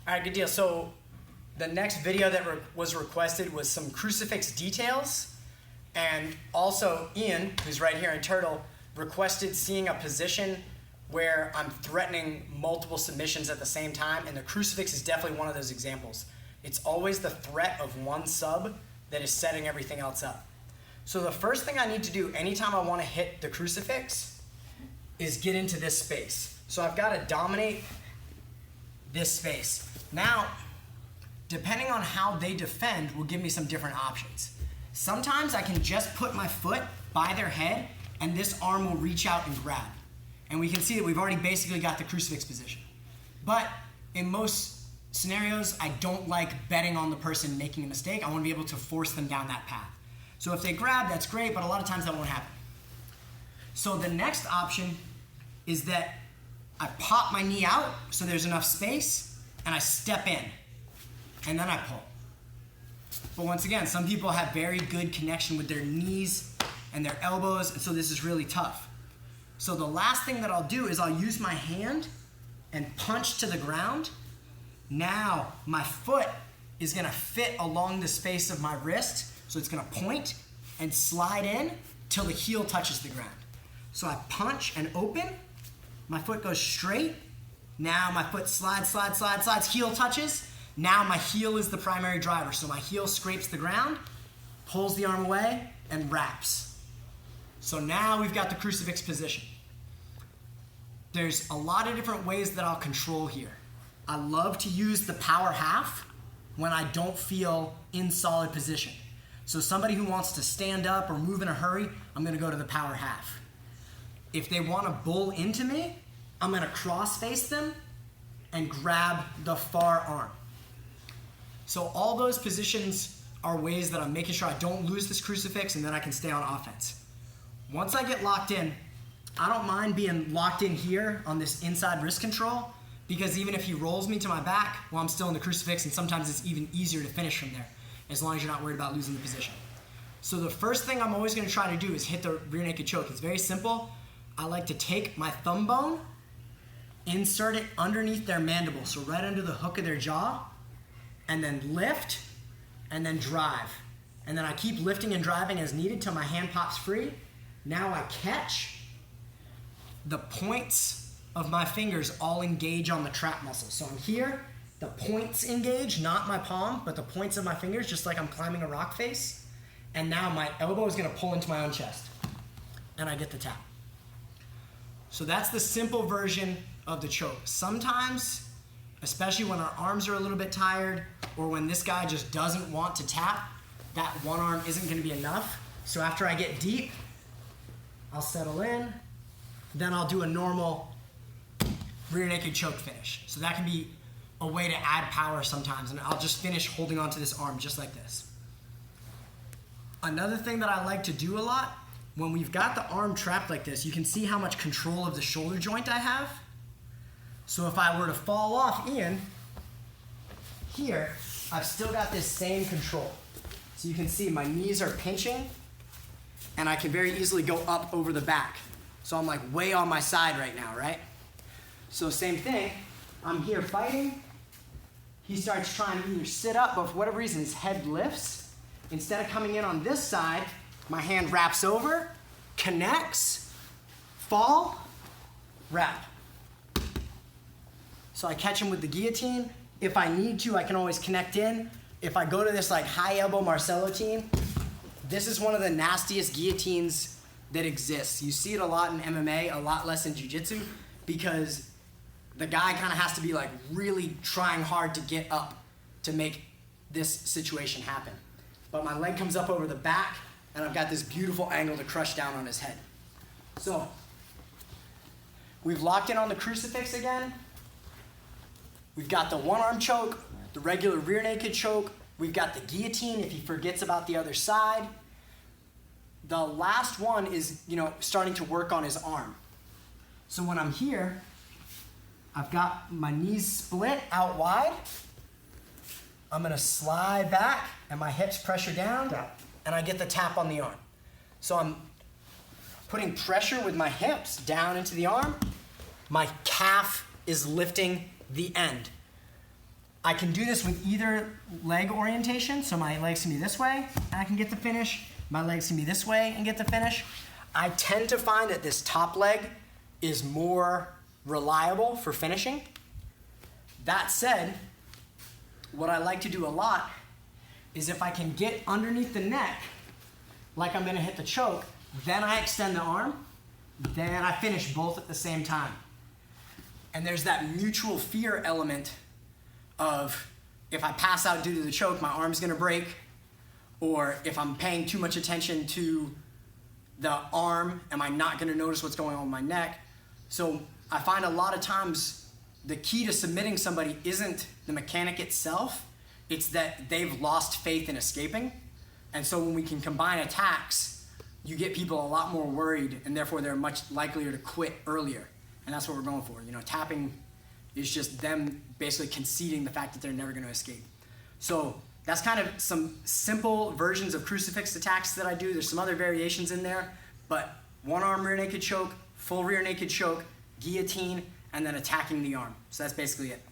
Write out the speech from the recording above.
All right, good deal. So the next video that was requested was some crucifix details. And also Ian, who's right here in Turtle, requested seeing a position where I'm threatening multiple submissions at the same time. And the crucifix is definitely one of those examples. It's always the threat of one sub that is setting everything else up. So the first thing I need to do anytime I want to hit the crucifix is get into this space. So I've got to dominate this space. Now, depending on how they defend will give me some different options. Sometimes I can just put my foot by their head and this arm will reach out and grab. And we can see that we've already basically got the crucifix position. But in most scenarios, I don't like betting on the person making a mistake. I want to be able to force them down that path. So if they grab, that's great, but a lot of times that won't happen. So the next option is that I pop my knee out so there's enough space and I step in and then I pull. But once again, some people have very good connection with their knees and their elbows, and so this is really tough. So the last thing that I'll do is I'll use my hand and punch to the ground. Now my foot is gonna fit along the space of my wrist, so it's gonna point and slide in till the heel touches the ground. So I punch and open, my foot goes straight. Now my foot slides, heel touches. Now my heel is the primary driver, so my heel scrapes the ground, pulls the arm away, and wraps. So now we've got the crucifix position. There's a lot of different ways that I'll control here. I love to use the power half when I don't feel in solid position. So somebody who wants to stand up or move in a hurry, I'm gonna go to the power half. If they wanna bull into me, I'm gonna cross face them and grab the far arm. So all those positions are ways that I'm making sure I don't lose this crucifix and then I can stay on offense. Once I get locked in, I don't mind being locked in here on this inside wrist control, because even if he rolls me to my back, well, I'm still in the crucifix, and sometimes it's even easier to finish from there, as long as you're not worried about losing the position. So the first thing I'm always gonna try to do is hit the rear naked choke. It's very simple. I like to take my thumb bone, insert it underneath their mandible, so right under the hook of their jaw, and then lift, and then drive. And then I keep lifting and driving as needed till my hand pops free. Now I catch. The points of my fingers all engage on the trap muscle. So I'm here, the points engage, not my palm, but the points of my fingers, just like I'm climbing a rock face. And now my elbow is gonna pull into my own chest. And I get the tap. So that's the simple version of the choke. Sometimes, especially when our arms are a little bit tired, or when this guy just doesn't want to tap, that one arm isn't gonna be enough. So after I get deep, I'll settle in, then I'll do a normal rear naked choke finish. So that can be a way to add power sometimes, and I'll just finish holding onto this arm just like this. Another thing that I like to do a lot, when we've got the arm trapped like this, you can see how much control of the shoulder joint I have. So if I were to fall off Ian, here, I've still got this same control. So you can see my knees are pinching, and I can very easily go up over the back. So I'm like way on my side right now, right? So same thing, I'm here fighting. He starts trying to either sit up, but for whatever reason, his head lifts. Instead of coming in on this side, my hand wraps over, connects, fall, wrap. So I catch him with the guillotine. If I need to, I can always connect in. If I go to this like high elbow Marcellotine, this is one of the nastiest guillotines that exists. You see it a lot in MMA, a lot less in jiu-jitsu, because the guy kind of has to be like really trying hard to get up to make this situation happen. But my leg comes up over the back, and I've got this beautiful angle to crush down on his head. So we've locked in on the crucifix again. We've got the one arm choke, the regular rear naked choke. We've got the guillotine if he forgets about the other side. The last one is, starting to work on his arm. So when I'm here, I've got my knees split out wide. I'm gonna slide back and my hips pressure down, and I get the tap on the arm. So I'm putting pressure with my hips down into the arm. My calf is lifting the end. I can do this with either leg orientation, so my legs can be this way, and I can get the finish. My legs can be this way and get the finish. I tend to find that this top leg is more reliable for finishing. That said, what I like to do a lot is if I can get underneath the neck, like I'm gonna hit the choke, then I extend the arm, then I finish both at the same time. And there's that mutual fear element of if I pass out due to the choke, my arm's gonna break, or if I'm paying too much attention to the arm, am I not gonna notice what's going on with my neck? So I find a lot of times the key to submitting somebody isn't the mechanic itself, it's that they've lost faith in escaping. And so when we can combine attacks, you get people a lot more worried, and therefore they're much likelier to quit earlier. And that's what we're going for. You know, tapping is just them basically conceding the fact that they're never gonna escape. So that's kind of some simple versions of crucifix attacks that I do. There's some other variations in there, but one arm rear naked choke, full rear naked choke, guillotine, and then attacking the arm. So that's basically it.